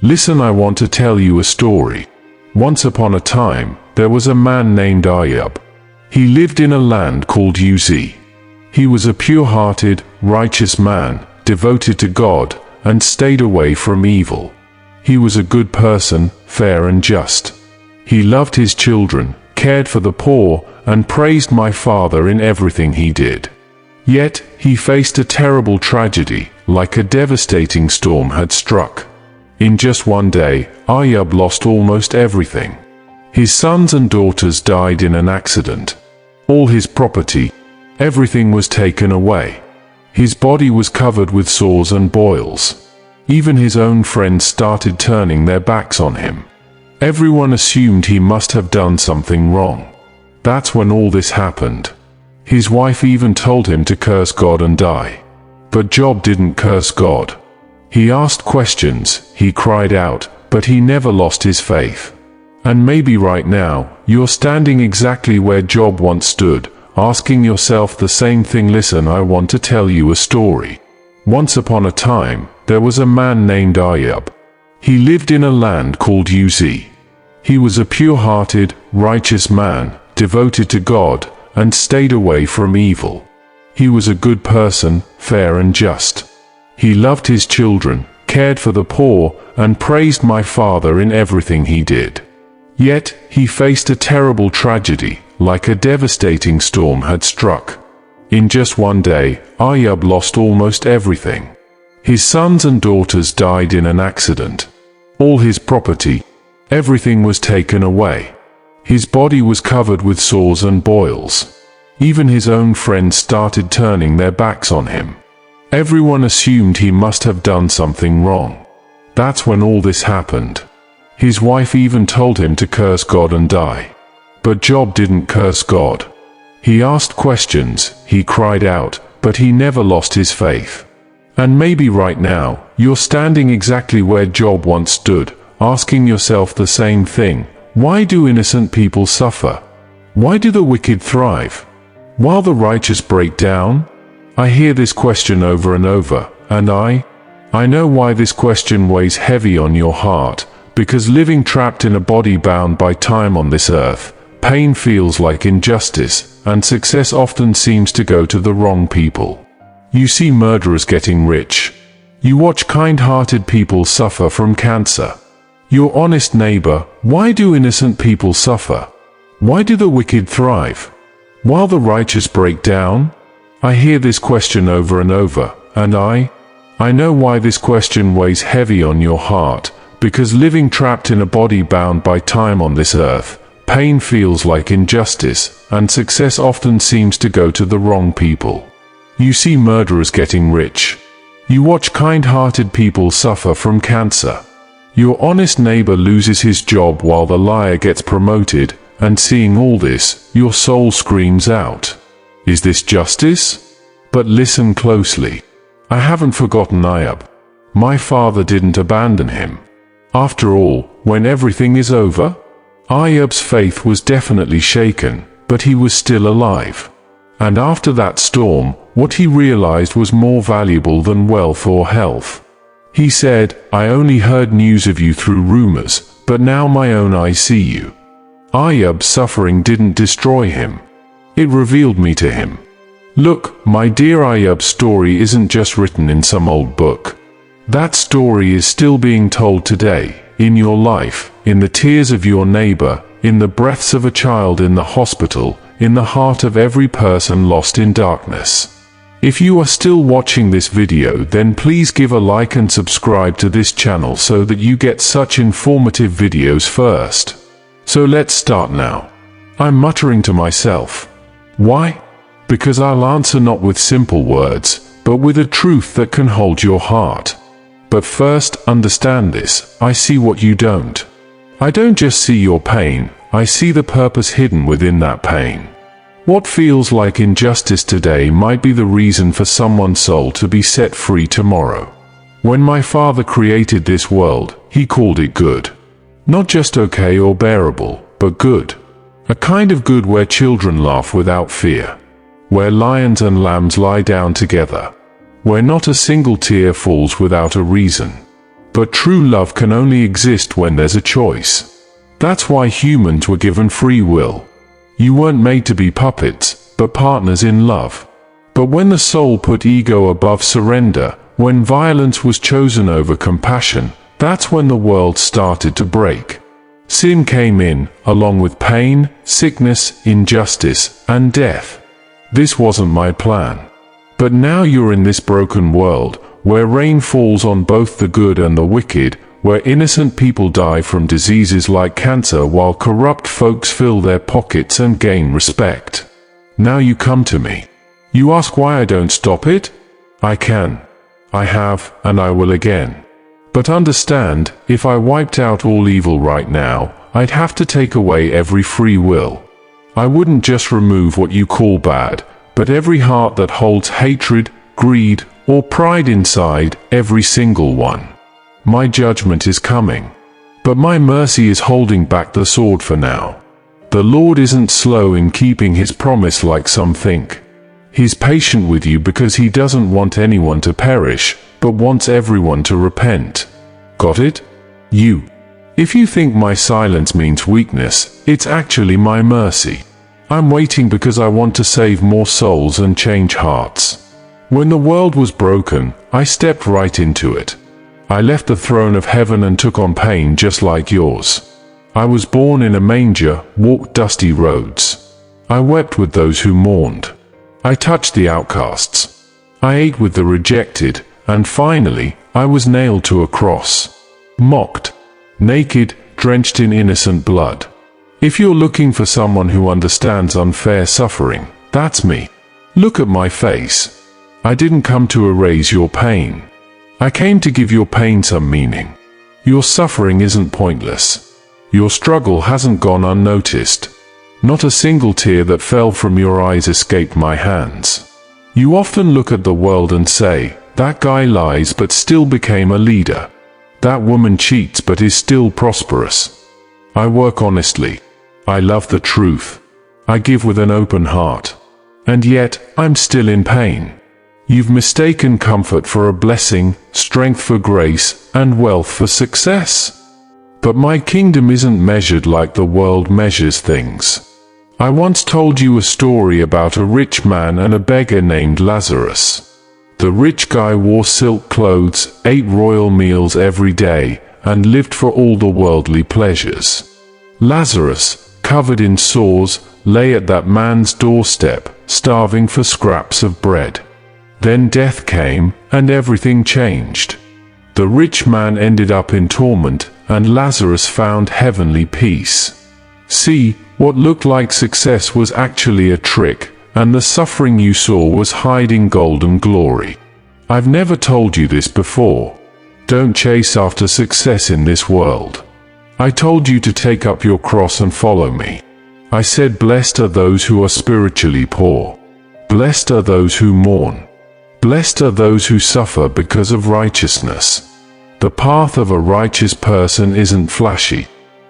Listen, I want to tell you a story. Once upon a time, there was a man named Ayub. He lived in a land called Uz. He was a pure-hearted, righteous man, devoted to God, and stayed away from evil. He was a good person, fair and just. He loved his children, cared for the poor, and praised my Father in everything he did. Yet, he faced a terrible tragedy, like a devastating storm had struck. In just one day, Ayub lost almost everything. His sons and daughters died in an accident. All his property, everything was taken away. His body was covered with sores and boils. Even his own friends started turning their backs on him. Everyone assumed he must have done something wrong. That's when all this happened. His wife even told him to curse God and die. But Job didn't curse God. He asked questions, he cried out, but he never lost his faith. And maybe right now, you're standing exactly where Job once stood, asking yourself the same thing. Listen, I want to tell you a story. Once upon a time, there was a man named Ayub. He lived in a land called Uz. He was a pure-hearted, righteous man, devoted to God, and stayed away from evil. He was a good person, fair and just. He loved his children, cared for the poor, and praised my Father in everything he did. Yet, he faced a terrible tragedy, like a devastating storm had struck. In just one day, Ayub lost almost everything. His sons and daughters died in an accident. All his property, everything was taken away. His body was covered with sores and boils. Even his own friends started turning their backs on him. Everyone assumed he must have done something wrong. That's when all this happened. His wife even told him to curse God and die. But Job didn't curse God. He asked questions, he cried out, but he never lost his faith. And maybe right now, you're standing exactly where Job once stood, asking yourself the same thing. Why do innocent people suffer? Why do the wicked thrive, while the righteous break down? I hear this question over and over, and I know why this question weighs heavy on your heart, because living trapped in a body bound by time on this earth, pain feels like injustice, and success often seems to go to the wrong people. You see murderers getting rich. You watch kind-hearted people suffer from cancer. Your honest neighbor, why do innocent people suffer? Why do the wicked thrive, while the righteous break down? I hear this question over and over, and I know why this question weighs heavy on your heart, because living trapped in a body bound by time on this earth, pain feels like injustice, and success often seems to go to the wrong people. You see murderers getting rich. You watch kind-hearted people suffer from cancer. Your honest neighbor loses his job while the liar gets promoted, and seeing all this, your soul screams out, "Is this justice?" But listen closely. I haven't forgotten Ayub. My Father didn't abandon him. After all, when everything is over, Ayub's faith was definitely shaken, but he was still alive. And after that storm, what he realized was more valuable than wealth or health. He said, "I only heard news of you through rumors, but now my own eyes see you." Ayub's suffering didn't destroy him. It revealed me to him. Look, my dear, Ayub's story isn't just written in some old book. That story is still being told today, in your life, in the tears of your neighbor, in the breaths of a child in the hospital, in the heart of every person lost in darkness. If you are still watching this video, then please give a like and subscribe to this channel so that you get such informative videos first. So let's start now. I'm muttering to myself. Why? Because I'll answer not with simple words, but with a truth that can hold your heart. But first, understand this: I see what you don't. I don't just see your pain, I see the purpose hidden within that pain. What feels like injustice today might be the reason for someone's soul to be set free tomorrow. When my Father created this world, He called it good. Not just okay or bearable, but good. A kind of good where children laugh without fear. Where lions and lambs lie down together. Where not a single tear falls without a reason. But true love can only exist when there's a choice. That's why humans were given free will. You weren't made to be puppets, but partners in love. But when the soul put ego above surrender, when violence was chosen over compassion, that's when the world started to break. Sin came in, along with pain, sickness, injustice, and death. This wasn't my plan. But now you're in this broken world, where rain falls on both the good and the wicked, where innocent people die from diseases like cancer while corrupt folks fill their pockets and gain respect. Now you come to me. You ask why I don't stop it? I can. I have, and I will again. But understand, if I wiped out all evil right now, I'd have to take away every free will. I wouldn't just remove what you call bad, but every heart that holds hatred, greed, or pride inside, every single one. My judgment is coming. But my mercy is holding back the sword for now. The Lord isn't slow in keeping his promise like some think. He's patient with you because he doesn't want anyone to perish, but wants everyone to repent. Got it? You. If you think my silence means weakness, it's actually my mercy. I'm waiting because I want to save more souls and change hearts. When the world was broken, I stepped right into it. I left the throne of heaven and took on pain just like yours. I was born in a manger, walked dusty roads. I wept with those who mourned. I touched the outcasts. I ate with the rejected, and finally, I was nailed to a cross. Mocked. Naked, drenched in innocent blood. If you're looking for someone who understands unfair suffering, that's me. Look at my face. I didn't come to erase your pain. I came to give your pain some meaning. Your suffering isn't pointless. Your struggle hasn't gone unnoticed. Not a single tear that fell from your eyes escaped my hands. You often look at the world and say, that guy lies but still became a leader. That woman cheats but is still prosperous. I work honestly. I love the truth. I give with an open heart. And yet, I'm still in pain. You've mistaken comfort for a blessing, strength for grace, and wealth for success. But my kingdom isn't measured like the world measures things. I once told you a story about a rich man and a beggar named Lazarus. The rich guy wore silk clothes, ate royal meals every day, and lived for all the worldly pleasures. Lazarus, covered in sores, lay at that man's doorstep, starving for scraps of bread. Then death came, and everything changed. The rich man ended up in torment, and Lazarus found heavenly peace. See, what looked like success was actually a trick, and the suffering you saw was hiding golden glory. I've never told you this before. Don't chase after success in this world. I told you to take up your cross and follow me. I said, blessed are those who are spiritually poor. Blessed are those who mourn. Blessed are those who suffer because of righteousness. The path of a righteous person isn't flashy.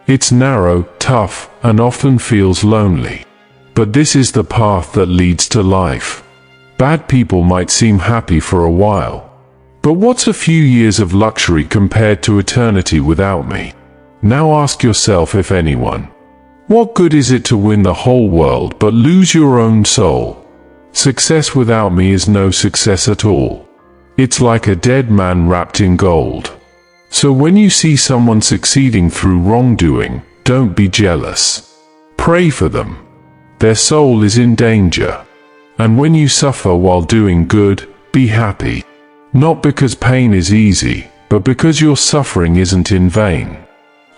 It's narrow, tough, and often feels lonely. But this is the path that leads to life. Bad people might seem happy for a while. But what's a few years of luxury compared to eternity without me? Now ask yourself, if anyone. What good is it to win the whole world but lose your own soul? Success without me is no success at all. It's like a dead man wrapped in gold. So when you see someone succeeding through wrongdoing, don't be jealous. Pray for them. Their soul is in danger. And when you suffer while doing good, be happy. Not because pain is easy, but because your suffering isn't in vain.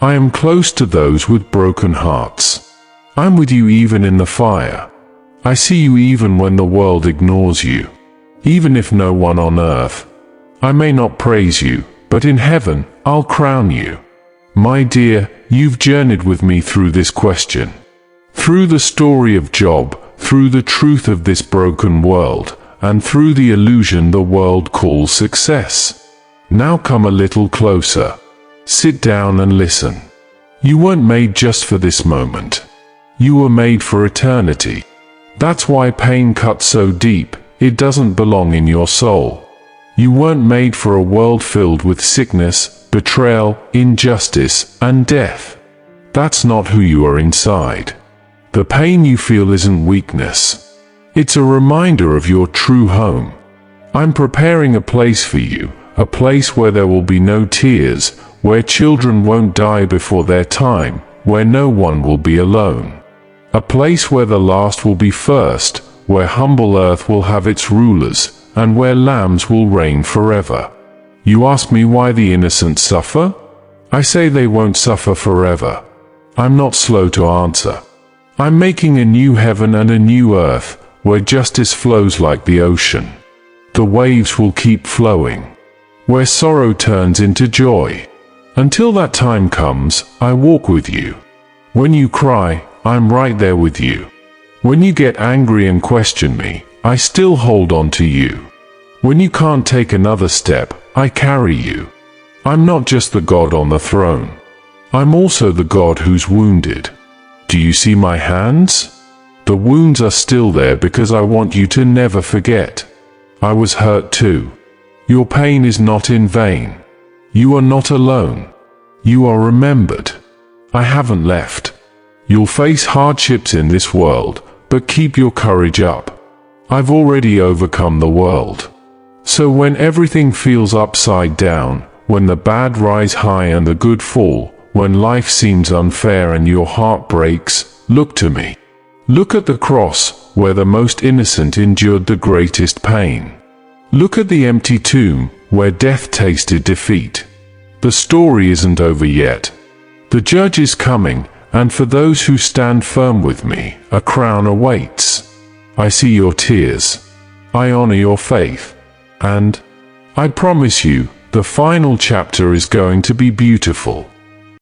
I am close to those with broken hearts. I'm with you even in the fire. I see you even when the world ignores you. Even if no one on earth. I may not praise you, but in heaven, I'll crown you. My dear, you've journeyed with me through this question. Through the story of Job, through the truth of this broken world, and through the illusion the world calls success. Now come a little closer. Sit down and listen. You weren't made just for this moment. You were made for eternity. That's why pain cuts so deep, it doesn't belong in your soul. You weren't made for a world filled with sickness, betrayal, injustice, and death. That's not who you are inside. The pain you feel isn't weakness. It's a reminder of your true home. I'm preparing a place for you, a place where there will be no tears, where children won't die before their time, where no one will be alone. A place where the last will be first, where humble earth will have its rulers, and where lambs will reign forever. You ask me why the innocent suffer? I say they won't suffer forever. I'm not slow to answer. I'm making a new heaven and a new earth, where justice flows like the ocean. The waves will keep flowing, where sorrow turns into joy. Until that time comes, I walk with you. When you cry, I'm right there with you. When you get angry and question me, I still hold on to you. When you can't take another step, I carry you. I'm not just the God on the throne. I'm also the God who's wounded. Do you see my hands? The wounds are still there because I want you to never forget. I was hurt too. Your pain is not in vain. You are not alone. You are remembered. I haven't left. You'll face hardships in this world, but keep your courage up. I've already overcome the world. So when everything feels upside down, when the bad rise high and the good fall, when life seems unfair and your heart breaks, look to me. Look at the cross, where the most innocent endured the greatest pain. Look at the empty tomb, where death tasted defeat. The story isn't over yet. The judge is coming, and for those who stand firm with me, a crown awaits. I see your tears. I honor your faith. And I promise you, the final chapter is going to be beautiful.